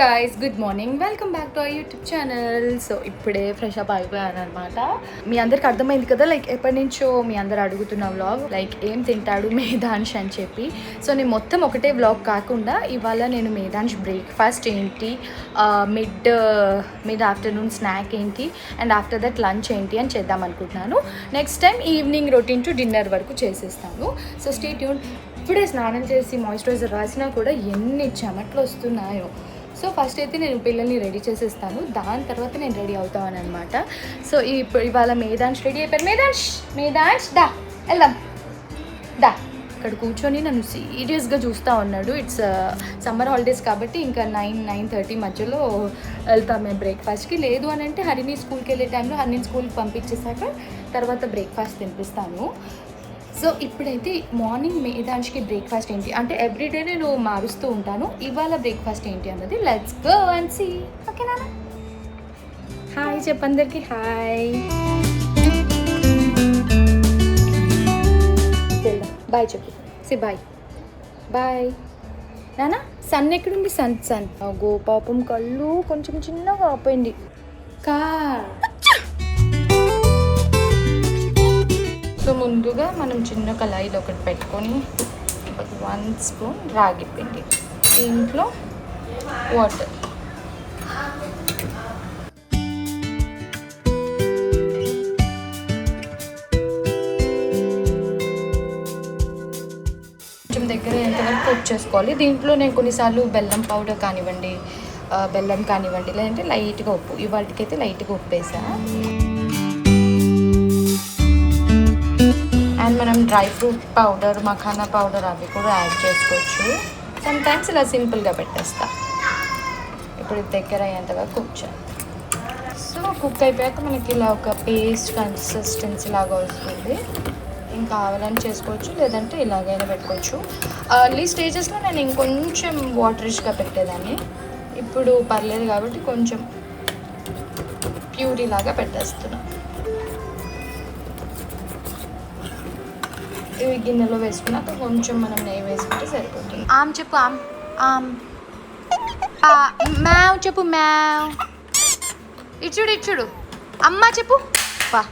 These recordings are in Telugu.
Guys, good morning, welcome back to our YouTube channel. So ఇప్పుడే ఫ్రెష్ అప్ అయిపోయాను అనమాట. మీ అందరికి అర్థమైంది కదా, లైక్ ఎప్పటి నుంచో మీ అందరు అడుగుతున్న వ్లాగ్, లైక్ ఏం తింటాడు మేధాంష్ అని చెప్పి. సో నేను మొత్తం ఒకటే వ్లాగ్ కాకుండా ఇవాళ నేను మేధాంష్ బ్రేక్ఫాస్ట్ ఏంటి, మిడ్ ఆఫ్టర్నూన్ స్నాక్ ఏంటి, అండ్ ఆఫ్టర్ దట్ లంచ్ ఏంటి అని చేద్దాం అనుకుంటున్నాను. Next time evening routine to dinner వరకు చేసేస్తాను. So stay tune. ఇప్పుడే స్నానం చేసి మాయిశ్చరైజర్ రాసినా కూడా ఎన్ని చెమట్లు వస్తున్నాయో. సో ఫస్ట్ అయితే నేను పిల్లల్ని రెడీ చేసేస్తాను, దాని తర్వాత నేను రెడీ అవుతాను అనమాట. సో ఇవాళ మేధాంష్ రెడీ అయిపోయారు. మేధాంష్ దా వెళ్దాం దా. ఇక్కడ కూర్చొని నన్ను సీరియస్గా చూస్తూ ఉన్నాడు. ఇట్స్ సమ్మర్ హాలిడేస్ కాబట్టి ఇంకా 9-9:30 మధ్యలో వెళ్తాం మేము బ్రేక్ఫాస్ట్కి. లేదు అని అంటే హరిని స్కూల్కి వెళ్ళే టైంలో హరిని స్కూల్కి పంపించేసాక తర్వాత బ్రేక్ఫాస్ట్ తినిపిస్తాను. సో ఇప్పుడైతే మార్నింగ్ మేధాంష్కి బ్రేక్ఫాస్ట్ ఏంటి అంటే ఎవ్రీడే నేను మారుస్తూ ఉంటాను. ఇవాళ బ్రేక్ఫాస్ట్ ఏంటి అన్నది లెట్స్ గో అండ్ సీ. ఓకేనా? హాయ్ చెప్పందరికి, హాయ్. బాయ్ చెప్పు, సి బాయ్ బాయ్. నానా సన్ ఎక్కడుంది? సన్ గో పాపం కళ్ళు కొంచెం చిన్నగా ఆపోయింది. కార్. సో ముందుగా మనం చిన్న కళాయిలో ఒకటి పెట్టుకొని 1 స్పూన్ రాగి పిండి, దీంట్లో వాటర్, కొంచెం దగ్గర ఎంతవరకు కుక్ చేసుకోవాలి. దీంట్లో నేను కొన్నిసార్లు బెల్లం పౌడర్ కానివ్వండి, బెల్లం కానివ్వండి, లేదంటే లైట్గా ఉప్పు, ఇవాళకైతే లైట్గా ఉప్పు వేసా. అండ్ మనం dry fruit powder, makhana powder అవి కూడా యాడ్ చేసుకోవచ్చు. సమ్టైమ్స్ ఇలా సింపుల్గా పెట్టేస్తా. ఇప్పుడు దగ్గర అయ్యేంతగా కుక్ చేయాలి. సో కుక్ అయిపోయాక మనకి ఇలా ఒక పేస్ట్ కన్సిస్టెన్సీ లాగా వస్తుంది. ఇంకా కావాలని చేసుకోవచ్చు, లేదంటే ఇలాగైనా పెట్టుకోవచ్చు. అర్లీ స్టేజెస్లో నేను ఇంకొంచెం వాటరిష్గా పెట్టేదాన్ని. ఇప్పుడు పర్లేదు కాబట్టి కొంచెం ప్యూరీ లాగా పెట్టేస్తున్నాను. ఇవి గిన్నెలో వేసుకున్నాక కొంచెం మనం నెయ్యి వేసుకుంటే సరిపోతుంది. ఆమ్ చెప్పు, ఆమ్ మ్యావ్ చెప్పు, మ్యావ్. ఇచ్చుడు అమ్మ చెప్పు. బా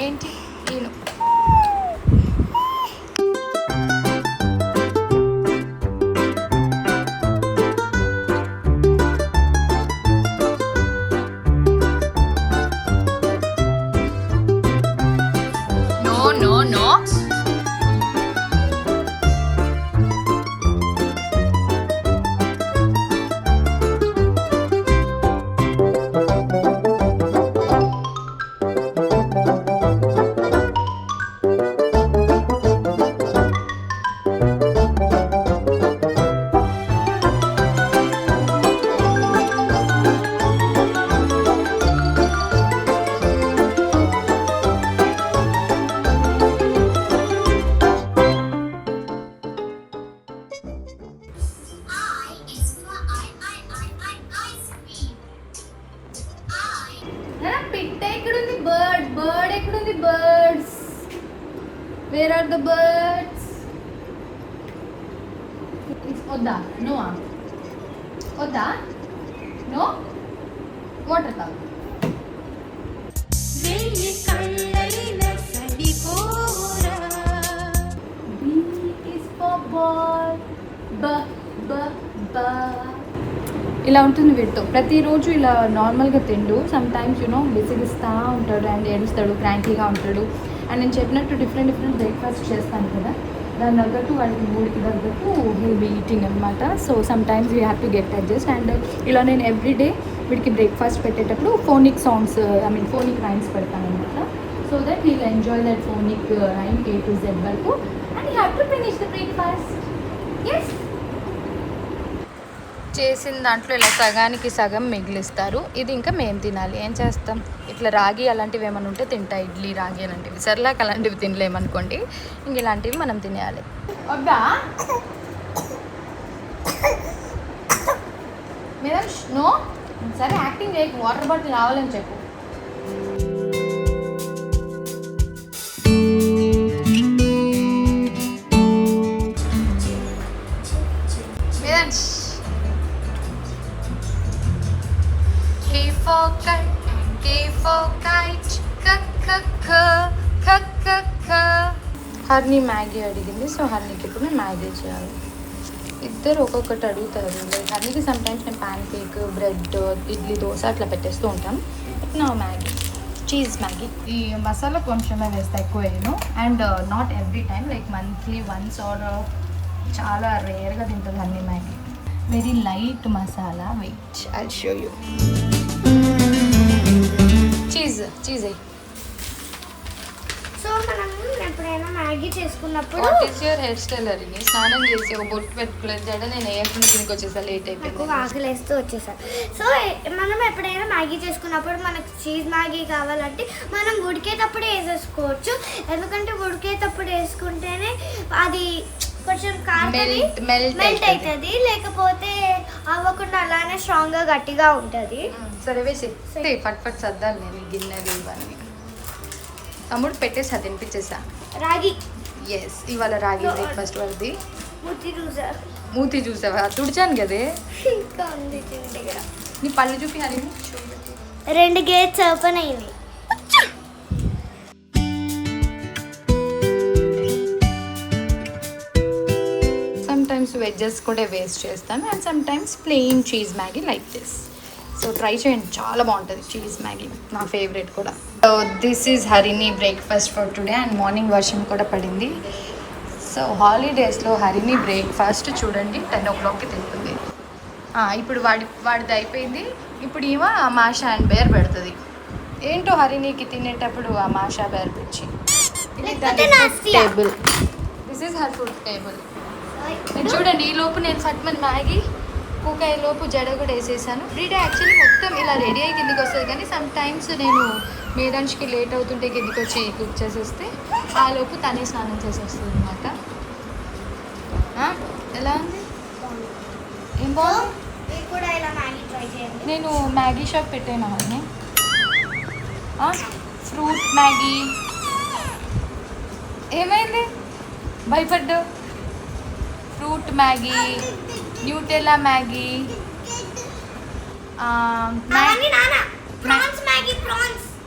ఏంటి నేను birds? Where are the birds? It's Oda. No. Oda? No? Water tag. B is for ball. ఇలా ఉంటుంది వీటితో. ప్రతిరోజు ఇలా నార్మల్గా తిండు. సమ్ టైమ్స్ విసిగిస్తూ ఉంటాడు అండ్ ఏడుస్తాడు, క్రాంకీగా ఉంటాడు. అండ్ నేను చెప్పినట్టు డిఫరెంట్ బ్రేక్ఫాస్ట్ చేస్తాను కదా, దాని తగ్గట్టు వాడికి మూడికి తగ్గట్టు హీల్ బీ ఈటింగ్ అనమాట. So some times we have to get adjust. And ఇలా నేను ఎవ్రీడే వీడికి బ్రేక్ఫాస్ట్ పెట్టేటప్పుడు ఫోనిక్ రైమ్స్ పెడతాను అనమాట. So that he'll enjoy that phonic rhyme A to Z వరకు. And you have to finish the breakfast. Yes, చేసిన దాంట్లో ఇలా సగానికి సగం మిగిలిస్తారు. ఇది ఇంకా మేము తినాలి. ఏం చేస్తాం, ఇట్లా రాగి అలాంటివి ఏమైనా ఉంటే తింటా, ఇడ్లీ రాగి అలాంటివి. సర్లాక్ అలాంటివి తినలేమనుకోండి, ఇంక ఇలాంటివి మనం తినేయాలి. వద్దా నో సరే యాక్టింగ్ చేయకు, వాటర్ బాటిల్ రావాలని చెప్పు. హర్ని మ్యాగీ అడిగింది, సో హర్నికి ఇప్పుడు నేను మ్యాగీ చేయాలి. ఇద్దరు ఒక్కొక్కటి అడుగుతారు. లైక్ హర్నికి సమ్ టైమ్స్ నేను pan cake, bread, idli, dosa అట్లా పెట్టేస్తూ ఉంటాను. నా మ్యాగీ, చీజ్ మ్యాగీ. ఈ మసాలా కొంచెమే వేస్తా, ఎక్కువ వేయను. And not every time, like monthly once or చాలా రేర్గా తింటుంది Harini Maggi. Very light masala. Wait I show you. Cheese అయ్యి. సో మనం ఎప్పుడైనా మ్యాగీ చేసుకున్నప్పుడు what is your hairstyle Harini? స్నానం చేసి ఒక బొట్టు పెట్టుకోలేదు జడ, నేను వేయకుండా దీనికి వచ్చేసా, లేట్ అయిపోయింది. నాకు ఆకలేస్తూ వచ్చేసాను. సో మనం ఎప్పుడైనా మ్యాగీ చేసుకున్నప్పుడు మనకు చీజ్ మ్యాగీ కావాలంటే మనం ఉడికేటప్పుడు వేసేసుకోవచ్చు. ఎందుకంటే ఉడికేటప్పుడు వేసుకుంటేనే అది కొంచెం మెల్ట్ అవుతుంది, లేకపోతే అవ్వకుండా అలానే స్ట్రాంగ్గా గట్టిగా ఉంటుంది. సరే వేసి ఫట్ సర్దాలి నేను గిన్నెలు ఇవన్నీ. తమ్ముడు పెట్టేసా, తినిపించేసా. రాగి, ఎస్, ఇవాళ రాగి బ్రేక్ఫాస్ట్ వరది. మూతి చూసావా? తుడిచాను కదే. ఇంకా ఉంది దగ్గర. నీ పళ్ళు చూపి హరిని. 2 గేట్స్ ఓపెన్ అయింది. సమ్ టైమ్స్ వెజ్జెస్ కూడా వేస్ట్ చేస్తాను, and some times plain cheese Maggi like this. So try చేయండి, చాలా బాగుంటుంది చీజ్ మ్యాగీ, నా ఫేవరెట్ కూడా. సో దిస్ ఈజ్ హరిని breakfast for today. And morning వర్షం కూడా పడింది. సో హాలిడేస్లో హరిని బ్రేక్ఫాస్ట్ చూడండి 10 o'clockకి తింటుంది. ఇప్పుడు వాడిది అయిపోయింది. ఇప్పుడు ఏమో ఆ మాషా అండ్ బేర్ పెడుతుంది. ఏంటో హరినికి తినేటప్పుడు ఆ మాషా బేర్ పిచ్చి. Table, this is her food table. చూడండి, ఈ లోపు నేను ఫట్మన్ మ్యాగీ కుక్ అయ్యే లోపు జడ కూడా వేసేసాను. ఫ్రీడే యాక్చువల్లీ మొత్తం ఇలా రెడీ అయ్యి కిందికి వస్తుంది, కానీ సమ్ టైమ్స్ నేను మేదాన్స్కి లేట్ అవుతుంటే కిందికి వచ్చి కుక్ చేసేస్తే ఆ లోపు తనే స్నానం చేసేస్తుంది అనమాట. ఎలా ఉంది? ఏం బాగుంది. నేను మ్యాగీ షాప్ పెట్టాను అవన్నీ. Fruit Maggi. ఏమైంది? భయపడ్డా? Fruit Maggi, Nutella Maggi,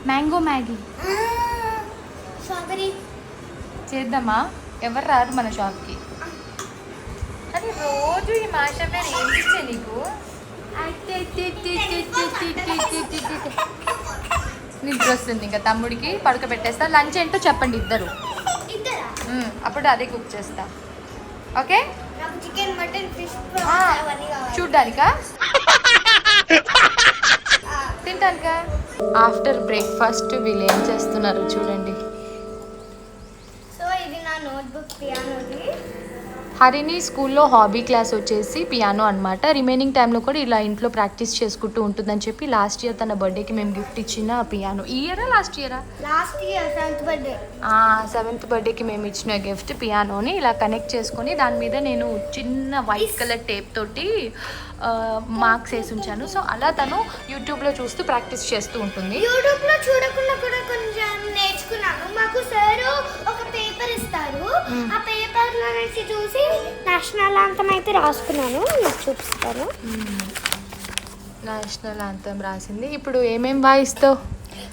mango Maggi చేద్దామా? ఎవరు రారు మన షాప్కి. అది రోజు ఈ మాషా మీద ఏం ఇచ్చే నీకు? నిద్ర వస్తుంది. ఇంకా తమ్ముడికి పడుకోబెట్టేస్తా. లంచ్ ఏంటో చెప్పండి ఇద్దరు, అప్పుడు అదే కుక్ చేస్తా. ఓకే, చికెన్, మటన్, ఫిష్ చూడ్డానికా? తింటానుకా? ఆఫ్టర్ బ్రేక్ఫాస్ట్ వీళ్ళు ఏం చేస్తున్నారు చూడండి. సో ఇది నా నోట్బుక్ పియానోది. హరిని స్కూల్లో హాబీ క్లాస్ వచ్చేసి పియానో అనమాట. రిమైనింగ్ టైంలో కూడా ఇలా ఇంట్లో ప్రాక్టీస్ చేసుకుంటూ ఉంటుందని చెప్పి లాస్ట్ ఇయర్ తన బర్త్డేకి మేము గిఫ్ట్ ఇచ్చిన పియానో. ఈ ఇయరా లాస్ట్ ఇయరా? Last year 7th birthday. 7th బర్త్డేకి మేము ఇచ్చిన గిఫ్ట్ పియానోని ఇలా కనెక్ట్ చేసుకొని దాని మీద నేను చిన్న వైట్ కలర్ టేప్ తోటి మార్క్స్ వేసి ఉంచాను. సో అలా తను యూట్యూబ్లో చూస్తూ ప్రాక్టీస్ చేస్తూ ఉంటుంది. యూట్యూబ్లో చూడకుండా కూడా కొంచెం నేర్చుకున్నాను. మాకు సార్ ఒక పేపర్ ఇస్తారు, ఆ పేపర్లో నుంచి చూసి నేషనల్ యాంథమ్ అయితే రాసుకున్నాను. మీకు చూపిస్తాను. నేషనల్ యాంథమ్ రాసింది. ఇప్పుడు ఏమేం వాయిస్తావు?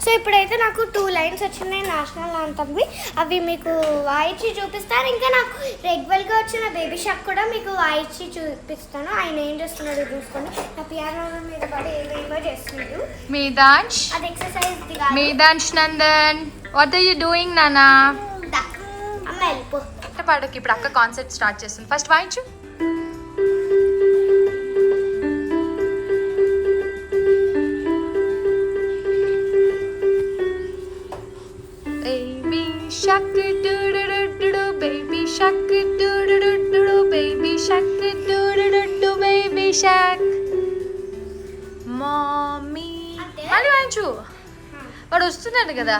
సో ఇప్పుడైతే నాకు 2 లైన్స్ వచ్చినాయి నేషనల్ యాంథమ్వి. అవి మీకు వాయించి చూపిస్తాను. ఇంకా నాకు రెగ్యులర్గా వచ్చిన బేబీ షాక్ కూడా మీకు వాయించి చూపిస్తాను. ఆయన ఏం చేస్తున్నాడు చూసుకోండి. నా పియానో మీద పడి ఏమేమో చేస్తున్నాడు. మీదాంష్, అది exercise. Meedansh Nandan, what are you doing నానా? అమ్మ వెళ్ళిపో. పాడకి ఇప్పుడు అక్క కాన్సెప్ట్ స్టార్ట్ చేస్తుంది. ఫస్ట్ వాయించు. Baby shark do do do do do, baby shark do do do do, baby shark do do do do, baby shark. Mommy. మళ్ళీ వాయించు. వాడు వస్తున్నాడు కదా.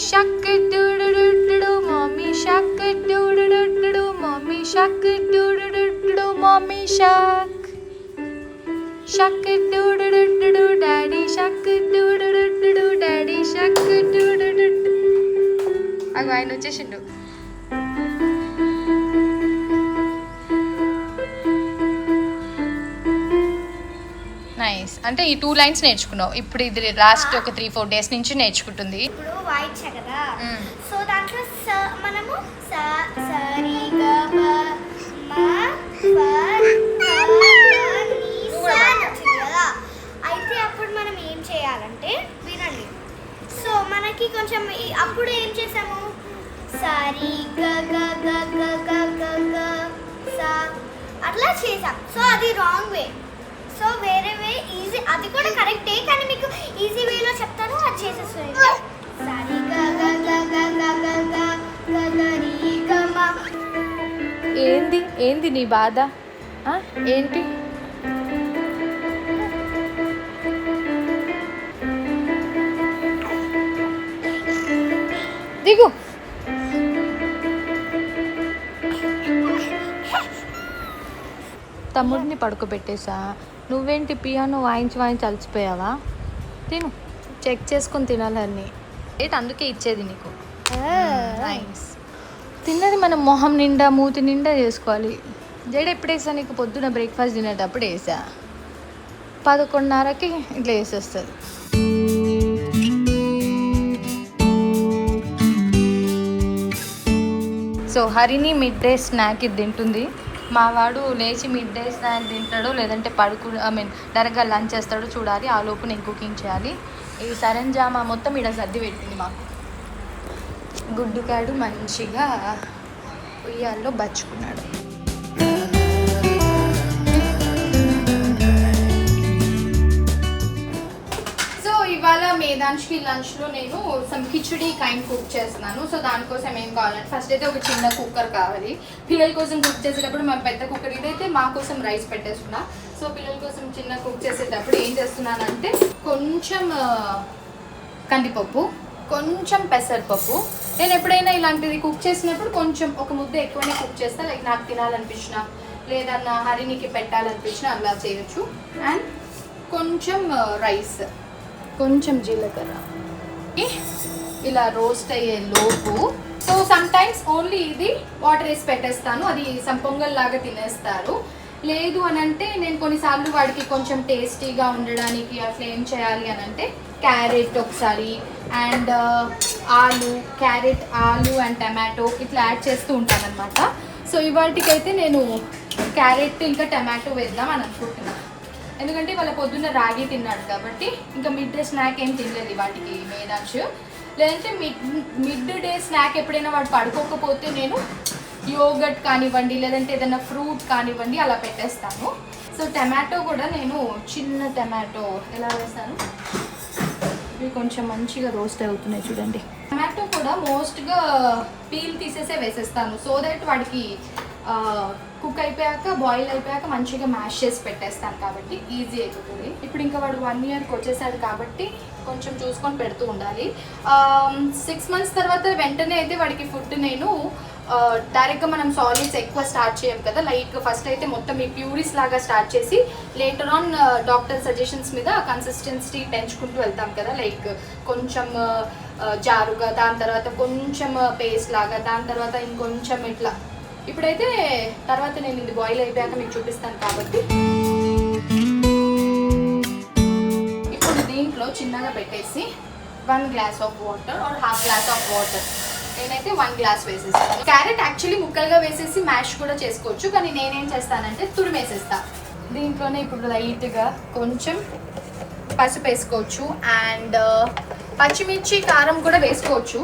షక్ do do do do, mommy shark do do do do, mommy shark do do do do, mommy shark. Shark do do daddy shark do do daddy shark do do. అగో ఆయన వచ్చేసిండు. నైస్. అంటే ఈ 2 లైన్స్ నేర్చుకున్నావు ఇప్పుడు. ఇది లాస్ట్ ఒక 3-4 డేస్ నుంచి నేర్చుకుంటుంది. ఇప్పుడు వాయించా కదా, సో దాంట్లో మనము సరి గ ప మ ప కదా. అయితే అప్పుడు మనం ఏం చేయాలంటే వినండి. సో మనకి కొంచెం అప్పుడు ఏం చేసాము, సరి గ గ గ గ గ గ గ సా అట్లా చేసాం. సో అది రాంగ్ వే. సో వేరే వే ఈజీ, అది కూడా కరెక్టే, కానీ మీకు ఈజీ వేలో చెప్తాను, అది చేసేస్తుంది. సరి గ గ గ గ గ గ గ గ గ రి గ మ. ఏంది నీ బాధ? ఏంటి? దిగు. తమ్ముడిని పడుకోబెట్టేసా. నువ్వేంటి పియానో వాయించి అలసిపోయావా? తిను, చెక్ చేసుకొని తినాలని ఏంటి, అందుకే ఇచ్చేది నీకు. నైస్. తిన్నది మనం మొహం నిండా మూతి నిండా చేసుకోవాలి. జడ ఎప్పుడు వేసా నీకు? పొద్దున బ్రేక్ఫాస్ట్ తినేటప్పుడు వేసా. 11:30కి ఇట్లా వేసేస్తుంది. సో హరిని మిడ్ డే స్నాక్ ఇది తింటుంది. మా వాడు లేచి మిడ్ డే స్నాక్ తింటాడు, లేదంటే డైరెక్ట్గా లంచ్ చేస్తాడు చూడాలి. ఆ లోపు నేను కుకింగ్ చేయాలి. ఈ సరంజామా మొత్తం ఇక్కడ సర్ది పెట్టింది మాకు. గుడ్డుకాడు మంచిగా ఉయ్యాల్లో బచ్చుకున్నాడు. ఇవాళ మేధాంష్కి లంచ్లో నేను సమ్ కిచడీ కైండ్ కుక్ చేస్తున్నాను. సో దానికోసం ఏం కావాలంటే ఫస్ట్ అయితే ఒక చిన్న కుక్కర్ కావాలి. పిల్లల కోసం కుక్ చేసేటప్పుడు మా పెద్ద కుక్కర్ ఇదైతే మా కోసం రైస్ పెట్టేస్తున్నా. సో పిల్లల కోసం చిన్న కుక్ చేసేటప్పుడు ఏం చేస్తున్నానంటే కొంచెం కందిపప్పు, కొంచెం పెసరపప్పు. నేను ఎప్పుడైనా ఇలాంటిది కుక్ చేసినప్పుడు కొంచెం ఒక ముద్ద ఎక్కువనే కుక్ చేస్తాను. లైక్ నాకు తినాలనిపించిన లేదన్నా హరినికి పెట్టాలనిపించిన అలా చేయొచ్చు. అండ్ కొంచెం రైస్, కొంచెం జీలకర్ర ఇలా రోస్ట్ అయ్యే లోపు. సో సమ్ టైమ్స్ ఓన్లీ ఇది వాటర్ వేసి పెట్టేస్తాను, అది పొంగల్ లాగా తినేస్తారు. లేదు అని అంటే నేను కొన్నిసార్లు వాడికి కొంచెం టేస్టీగా ఉండడానికి అట్లా ఏం చేయాలి అని అంటే క్యారెట్ ఒకసారి అండ్ క్యారెట్ ఆలు అండ్ టమాటో ఇట్లా యాడ్ చేస్తూ ఉంటాను అనమాట. సో ఇవాటికైతే నేను క్యారెట్ ఇంకా టమాటో వేద్దాం అని అనుకుంటున్నాను. ఎందుకంటే వాళ్ళ పొద్దున్న రాగి తిన్నాడు కాబట్టి ఇంకా మిడ్ డే స్నాక్ ఏం తినలేదు వాటికి మేధాంశ్. లేదంటే మిడ్ డే స్నాక్ ఎప్పుడైనా వాడు పడుకోకపోతే నేను యోగర్ట్ కానివ్వండి లేదంటే ఏదైనా ఫ్రూట్ కానివ్వండి అలా పెట్టేస్తాను. సో టమాటో కూడా నేను చిన్న టమాటో ఎలా వేస్తాను, ఇవి కొంచెం మంచిగా రోస్ట్ అవుతున్నాయి చూడండి. టమాటో కూడా మోస్ట్గా పీల్ తీసేసే వేసేస్తాను. సో దట్ వాడికి కుక్ అయిపోయాక బాయిల్ అయిపోయాక మంచిగా మ్యాష్ చేసి పెట్టేస్తాను కాబట్టి ఈజీ అయిపోతుంది. ఇప్పుడు ఇంకా వాడు 1 ఇయర్కి వచ్చేసాడు కాబట్టి కొంచెం చూసుకొని పెడుతూ ఉండాలి. 6 months తర్వాత వెంటనే అయితే వాడికి ఫుడ్ నేను డైరెక్ట్గా మనం సాలిడ్స్ ఎక్కువ స్టార్ట్ చేయం కదా. లైక్ ఫస్ట్ అయితే మొత్తం ఈ ప్యూరిస్ లాగా స్టార్ట్ చేసి లేటర్ ఆన్ డాక్టర్ సజెషన్స్ మీద కన్సిస్టెన్సీ పెంచుకుంటూ వెళ్తాం కదా. లైక్ కొంచెం జారుగా, దాని తర్వాత కొంచెం పేస్ట్ లాగా, దాని తర్వాత ఇంకొంచెం ఇట్లా. ఇప్పుడైతే తర్వాత నేను ఇది బాయిల్ అయిపోయాక మీకు చూపిస్తాను కాబట్టి ఇప్పుడు దీంట్లో చిన్నగా పెట్టేసి 1 glass of water or half glass of water, నేనైతే 1 glass వేసేస్తాను. క్యారెట్ యాక్చువల్లీ ముక్కలుగా వేసేసి మ్యాష్ కూడా చేసుకోవచ్చు, కానీ నేనేం చేస్తానంటే తురిమేసేస్తా. దీంట్లోనే ఇప్పుడు లైట్గా కొంచెం పసుపు వేసుకోవచ్చు అండ్ పచ్చిమిర్చి కారం కూడా వేసుకోవచ్చు.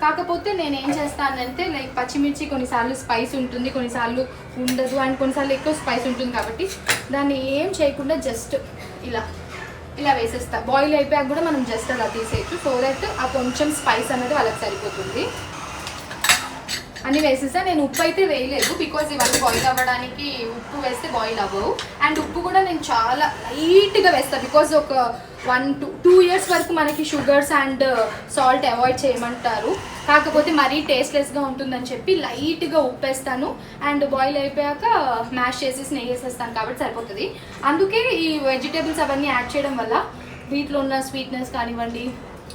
కాకపోతే నేను ఏం చేస్తానంటే లైక్ పచ్చిమిర్చి కొన్నిసార్లు స్పైస్ ఉంటుంది, కొన్నిసార్లు ఉండదు అండ్ కొన్నిసార్లు ఎక్కువ స్పైస్ ఉంటుంది కాబట్టి దాన్ని ఏం చేయకుండా జస్ట్ ఇలా వేసేస్తా. బాయిల్ అయిపోయాక కూడా మనం జస్ట్ అలా తీసేయచ్చు. సో దట్ ఆ కొంచెం స్పైస్ అనేది వాళ్ళకి సరిపోతుంది. అన్నీ వేసేసా. నేను ఉప్పు అయితే వేయలేదు బికాజ్ ఇవన్నీ బాయిల్ అవ్వడానికి ఉప్పు వేస్తే బాయిల్ అవ్వవు. అండ్ ఉప్పు కూడా నేను చాలా లైట్గా వేస్తాను బికాజ్ ఒక 1 to 2 years వరకు మనకి షుగర్స్ అండ్ సాల్ట్ అవాయిడ్ చేయమంటారు. కాకపోతే మరీ టేస్ట్లెస్గా ఉంటుందని చెప్పి లైట్గా ఉప్పేస్తాను అండ్ బాయిల్ అయిపోయాక మ్యాష్ చేసేసి నెయ్యి వేసేస్తాను కాబట్టి సరిపోతుంది. అందుకే ఈ వెజిటేబుల్స్ అవన్నీ యాడ్ చేయడం వల్ల వీటిలో ఉన్న స్వీట్నెస్ కానివ్వండి,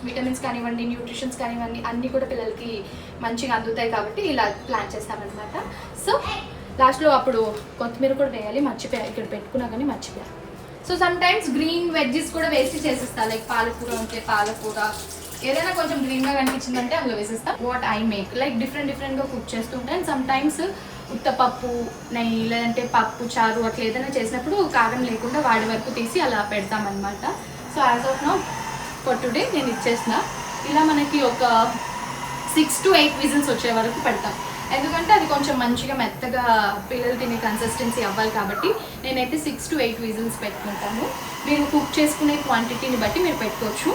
విటమిన్స్ కానివ్వండి, న్యూట్రిషన్స్ కానివ్వండి అన్నీ కూడా పిల్లలకి మంచిగా అందుతాయి కాబట్టి ఇలా ప్లాన్ చేస్తామన్నమాట. సో లాస్ట్లో అప్పుడు కొత్తిమీర కూడా వేయాలి, మర్చిపోయా, ఇక్కడ పెట్టుకున్నా కానీ మర్చిపోయా. So sometimes green veggies కూడా వేసి చేసేస్తా, లైక్ పాలకూర ఉంటే పాలకూర, ఏదైనా కొంచెం గ్రీన్గా కనిపించిందంటే అందులో వేసేస్తా. వాట్ ఐ మేక్ లైక్ డిఫరెంట్గా కుక్ చేస్తుంటే అండ్ సమ్ టైమ్స్ ఉత్తపప్పు నెయ్యి లేదంటే పప్పు చారు అట్లా ఏదైనా చేసినప్పుడు కారం లేకుండా వాడి వరకు తీసి అలా పెడతామన్నమాట. So as of now for today నేను ఇచ్చేసిన ఇలా మనకి ఒక 6 to 8 విజిల్స్ వచ్చే వరకు పెడతాం. ఎందుకంటే అది కొంచెం మంచిగా మెత్తగా పిల్లలు తినే కన్సిస్టెన్సీ అవ్వాలి కాబట్టి నేనైతే 6 to 8 విజిల్స్ పెట్టుకుంటాను. మీరు కుక్ చేసుకునే క్వాంటిటీని బట్టి మీరు పెట్టుకోవచ్చు.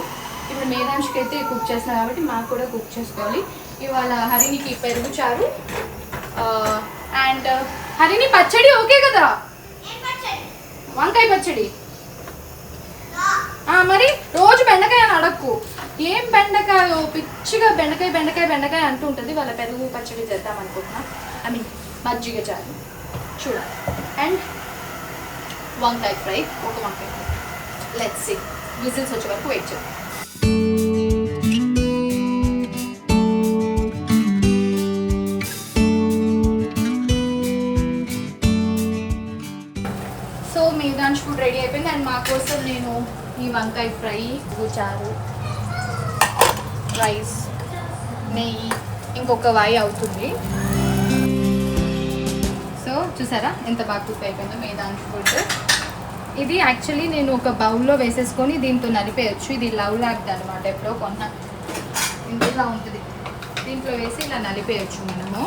ఇప్పుడు మేధాంష్కి అయితే కుక్ చేస్తున్నా కాబట్టి మాకు కూడా కుక్ చేసుకోవాలి. ఇవాళ హరినికి పెరుగు చారు అండ్ హరిని పచ్చడి ఓకే కదా, వంకాయ పచ్చడి. మరి రోజు బెండకాయ అని అడక్కు, ఏం బెండకాయ పిచ్చిగా బెండకాయ బెండకాయ బెండకాయ అంటూ ఉంటుంది. వాళ్ళ పెరుగు పచ్చడి చేద్దాం అనుకుంటున్నా, ఐ మీన్ మజ్జిగ చారు చూడాలి. అండ్ వంకాయ ఫ్రై, ఒక వంకాయ ఫ్రై. లెట్స్ సీ విజిల్స్ వచ్చే వరకు వెయిట్ చేద్దాం. సో మేధాంష్ ఫుడ్ రెడీ అయిపోయింది అండ్ మా కోసం నేను ఈ వంకాయ ఫ్రై, చారు, రైస్, నెయ్యి, ఇంకొక వాయి అవుతుంది. సో చూసారా ఎంత బాగా కుక్ అయిపోయిందో మేధాంష్ ఫుడ్. ఇది యాక్చువల్లీ నేను ఒక బౌల్లో వేసేసుకొని దీంతో నలిపేయచ్చు. ఇది లవ్ లాగ్ది అనమాట, ఎప్పుడో కొన్న ఇంతలా ఉంటుంది. దీంట్లో వేసి ఇలా నలిపేయచ్చు మనము.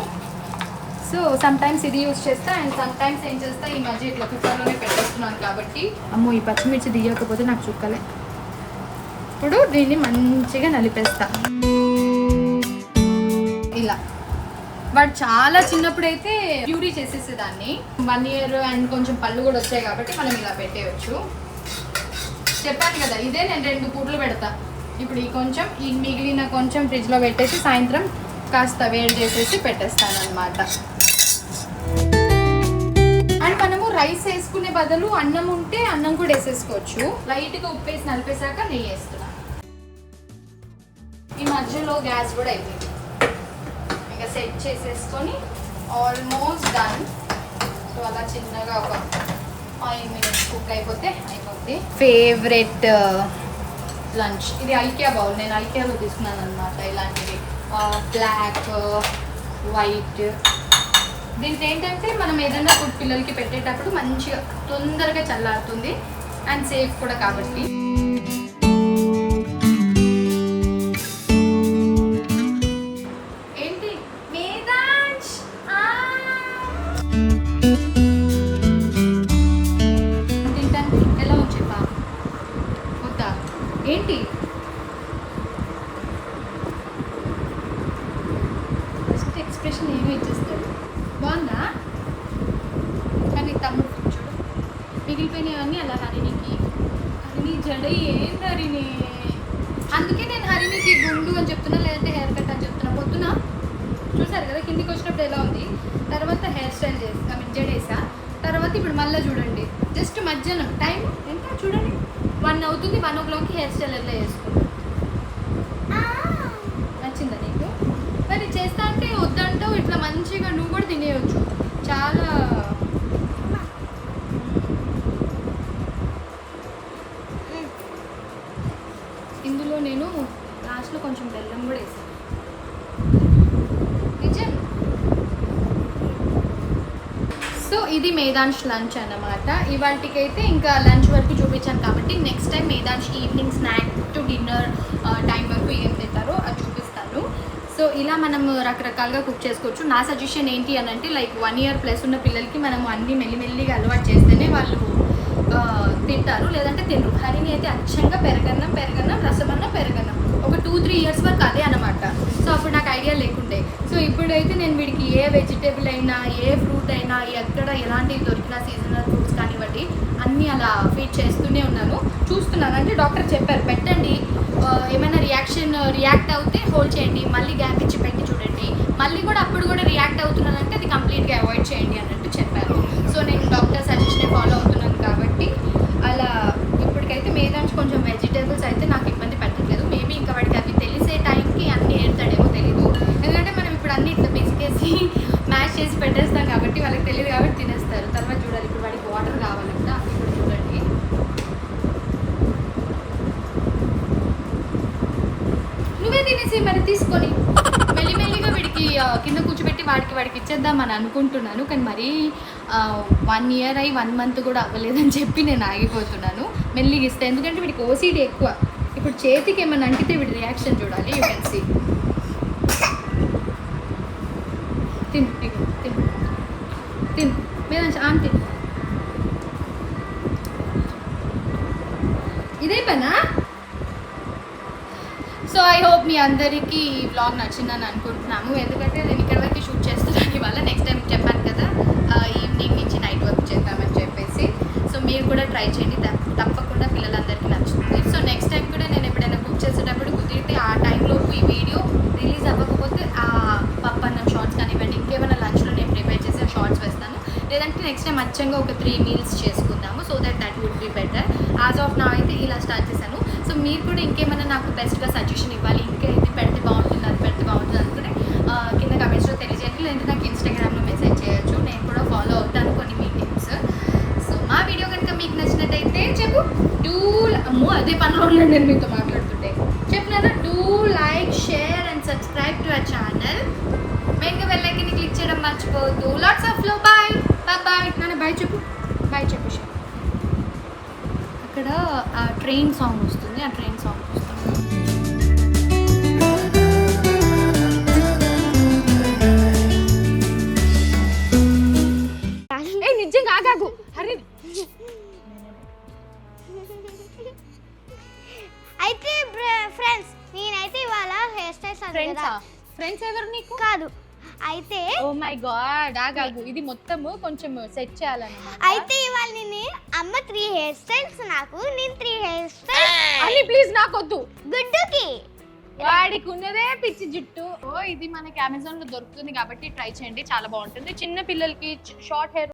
సో సమ్టైమ్స్ ఇది యూజ్ చేస్తా అండ్ సమ్టైమ్స్ ఏం చేస్తా, ఈ మధ్య ఇట్లా కుక్కర్లోనే పెట్టేస్తున్నాను కాబట్టి. అమ్మో ఈ పచ్చిమిర్చి తీయకపోతే నాకు చుక్కలే. ఇప్పుడు దీన్ని మంచిగా నలిపేస్తా ఇలా. బట్ చాలా చిన్నప్పుడైతే ప్యూరీ చేసేసేదాన్ని. 1 year అండ్ కొంచెం పళ్ళు కూడా వచ్చాయి కాబట్టి మనం ఇలా పెట్టేయచ్చు. చెప్పాను కదా ఇదే నేను 2 పూటలు పెడతా. ఇప్పుడు ఈ కొంచెం, ఈ మిగిలిన కొంచెం ఫ్రిడ్జ్లో పెట్టేసి సాయంత్రం కాస్త వేడి చేసేసి పెట్టేస్తాను అనమాట. అండ్ మనము రైస్ వేసుకునే బదులు అన్నం ఉంటే అన్నం కూడా వేసేసుకోవచ్చు. లైట్గా ఉప్పేసి నలిపేసాక నెయ్యి వేస్తున్నా. ఈ మధ్యలో గ్యాస్ కూడా అయిపోయింది, ఇంకా సెట్ చేసేసుకొని ఆల్మోస్ట్ డన్. సో అలా చిన్నగా ఒక 5 minutes కుక్ అయిపోతే అయిపోద్ది. ఫేవరెట్ లంచ్ ఇది ఐకియా బౌల్, నేను ఐకియాలో తీసుకున్నాను అనమాట. ఇలాంటివి బ్లాక్, వైట్. దీంట్లో ఏంటంటే మనం ఏదైనా ఫుడ్ పిల్లలకి పెట్టేటప్పుడు మంచిగా తొందరగా చల్లారుతుంది అండ్ సేఫ్ కూడా కాబట్టి. ఏంటి మేధాంష్ తింటాను ఎలా వచ్చేపా వద్దా ఏంటి? ఫస్ట్ ఎక్స్ప్రెషన్ ఏమి ఇచ్చేస్తాడు, బాగుందా? కానీ తమ్ముడు చూడు మిగిలిపోయినవన్నీ అలా హరినికి. హరిని జడ ఏం హరిని, అందుకే నేను హరినికి గుండు అని చెప్తున్నా, లేదంటే హెయిర్ కట్ అని చెప్తున్నా. పొద్దున చూసారు కదా కిందికి వచ్చినప్పుడు ఎలా ఉంది, తర్వాత హెయిర్ స్టైల్ చేసి ఐ మీన్ జడేసా, తర్వాత ఇప్పుడు మళ్ళీ చూడండి జస్ట్ మధ్యాహ్నం టైం ఎంత చూడండి 1 అవుతుంది. 1 o'clock హెయిర్ స్టైల్ ఎలా వేసుకుంటాం. నచ్చిందా నీకు? మరి చేస్తా అంటే వద్దంటావు. ఇట్లా మంచిగా నువ్వు కూడా తినేయచ్చు. చాలా ఇందులో నేను లాస్ట్లో కొంచెం బెల్లం కూడా వేసాను. నిజం. సో ఇది మేధాంష్ లంచ్ అన్నమాట. ఇవాళకైతే ఇంకా లంచ్ వరకు చూపించాను కాబట్టి next time Medhansh evening snack to dinner time వరకు ఏం తింటారో అది చూపిస్తాను. సో ఇలా మనం రకరకాలుగా కుక్ చేసుకోవచ్చు. నా సజెషన్ ఏంటి అని అంటే లైక్ 1 year ప్లస్ ఉన్న పిల్లలకి మనం అన్నీ మెల్లిమెల్లిగా అలవాటు చేస్తేనే వాళ్ళు తింటారు, లేదంటే తినరు. హరిని అయితే అచ్చంగా పెరగన్నం, రసమన్నం, పెరగన్నం ఒక 2-3 ఇయర్స్ వరకు అదే అనమాట. సో అప్పుడు నాకు ఐడియా లేకుండే. సో ఇప్పుడైతే నేను వీడికి ఏ వెజిటేబుల్ అయినా ఏ ఫ్రూట్ అయినా ఎక్కడ ఎలాంటివి దొరికినా సీజనల్ ఫ్రూట్స్ కానివ్వండి అన్నీ అలా ఫీడ్ చేస్తూనే ఉన్నాను. చూస్తున్నాను అంటే డాక్టర్ చెప్పారు పెట్టండి, ఏమైనా రియాక్ట్ అవుతే హోల్డ్ చేయండి, మళ్ళీ గ్యాప్ ఇచ్చి పెట్టి చూడండి, మళ్ళీ కూడా అప్పుడు కూడా రియాక్ట్ అవుతున్నానంటే అది కంప్లీట్గా అవాయిడ్ చేయండి అన్నట్టు చెప్పారు. సో నేను డాక్టర్ సజెషన్ ఫాలో అవుతున్నాను కాబట్టి అలా ఇప్పటికైతే మేదాంశ్ కొంచెం వెజిటేబుల్స్ అయితే నాకు ఇబ్బంది పెట్టట్లేదు. మేబీ ఇంకా వాడికి అవి తెలిసే టైంకి అన్నీ ఏరుతాడేమో తెలీదు. ఎందుకంటే మనం ఇప్పుడు అన్ని ఇట్లా పిసికేసి మ్యాష్ చేసి పెట్టేస్తాం కాబట్టి వాళ్ళకి తెలియదు కాబట్టి తినేస్తారు. తర్వాత చూడాలి, ఇప్పుడు వాడికి వాటర్ కావాలంట, ఇప్పుడు చూడండి. నువ్వే తినేసి మరి తీసుకొని మెల్లిమెల్లిగా వీడికి కింద కూర్చోబెట్టి వాడికి ఇచ్చేద్దామని అనుకుంటున్నాను. కానీ మరీ 1 year అయి 1 month కూడా అవ్వలేదని చెప్పి నేను ఆగిపోతున్నాను. మెల్లిగా ఇస్తాను ఎందుకంటే వీడికి ఓసీడీ ఎక్కువ. ఇప్పుడు చేతికి ఏమైనా అంటితే వీడి రియాక్షన్ చూడాలి. You can see. తిను తిను తిను మీద ఆంటీ ఇదే పనా. సో ఐ హోప్ మీ అందరికీ ఈ వ్లాగ్ నచ్చిందని అనుకుంటున్నాము. ఎందుకంటే నేను ఇక్కడ వరకు షూట్ చేస్తున్నాను ఇవాళ. నెక్స్ట్ టైం చెప్పాను కదా ఈవినింగ్ నుంచి నైట్ వర్క్ చేద్దామని చెప్పేసి. సో మీరు కూడా ట్రై చేయండి, తప్పకుండా పిల్లలందరికీ నచ్చుతుంది. సో నెక్స్ట్ టైం కూడా నేను ఎప్పుడైనా కుక్ చేసేటప్పుడు కుదిరితే ఆ టైంలోపు ఈ వీడియో రిలీజ్ అవ్వకపోతే ఆ పప్పన్నం షార్ట్స్ కానివ్వండి, ఇంకేమైనా లంచ్లో నేను ప్రిపేర్ చేసే షార్ట్స్ వేస్తాను. లేదంటే నెక్స్ట్ టైం అచ్చంగా ఒక 3 meals చేసుకుందాము. So that would be better. As of నా అయితే ఇలా స్టార్ట్ చేశాను. సో మీరు కూడా ఇంకేమైనా నాకు బెస్ట్గా సజెషన్ ఇవ్వాలి, ఇంకా ఇది పెడితే బాగుంటుంది అది పెడితే బాగుంటుంది అనుకునే కింద కమెంట్స్లో తెలియజేయండి. లేదంటే నాకు ఇన్స్టాగ్రామ్లో మెసేజ్ చేయొచ్చు, నేను కూడా ఫాలో అవుతాను కొన్ని మీ టిప్స్. సో మా వీడియో కనుక మీకు నచ్చినట్టయితే చెప్పు అమ్మో అదే పనిలో ఉన్నాను నేను మీతో మాట్లాడుతుంటే చెప్పినారా. Do like, share and subscribe to our channel. మెయిన్గా బెల్ ఐకాన్ని క్లిక్ చేయడం మర్చిపోవద్దు. Lots of love. Bye bye. నాన్న బాయ్ చెప్పు. బాయ్ చెప్పు. అక్కడ ఆ ట్రైన్ సాంగ్ వస్తుంది, ఆ ట్రైన్ సాంగ్ వస్తుంది. నిజంగా ఆగాగు. అరే అయితే ఫ్రెండ్స్ నేనైతే ఇవాళ హెయిర్ స్టైల్స్ ఫ్రెండ్స్ ఎవరు నీకు కాదు. అయితే ఓ మై గాడ్ ఆగాగు, ఇది మొత్తము కొంచెం సెట్ చేయాలన్నమాట. అయితే ఇవాళ నేను అమ్మ 3 హెయిర్ స్టైల్స్, నాకు నేను 3 హెయిర్ స్టైల్స్ అని. ప్లీజ్ నాకొద్దు. గుడ్డుకి వాడికి ఉన్నదే పిచ్చి జుట్టు. ఓ ఇది మనకి అమెజాన్ లో దొరుకుతుంది కాబట్టి ట్రై చేయండి, చాలా బాగుంటుంది. చిన్న పిల్లలకి షార్ట్ హెయిర్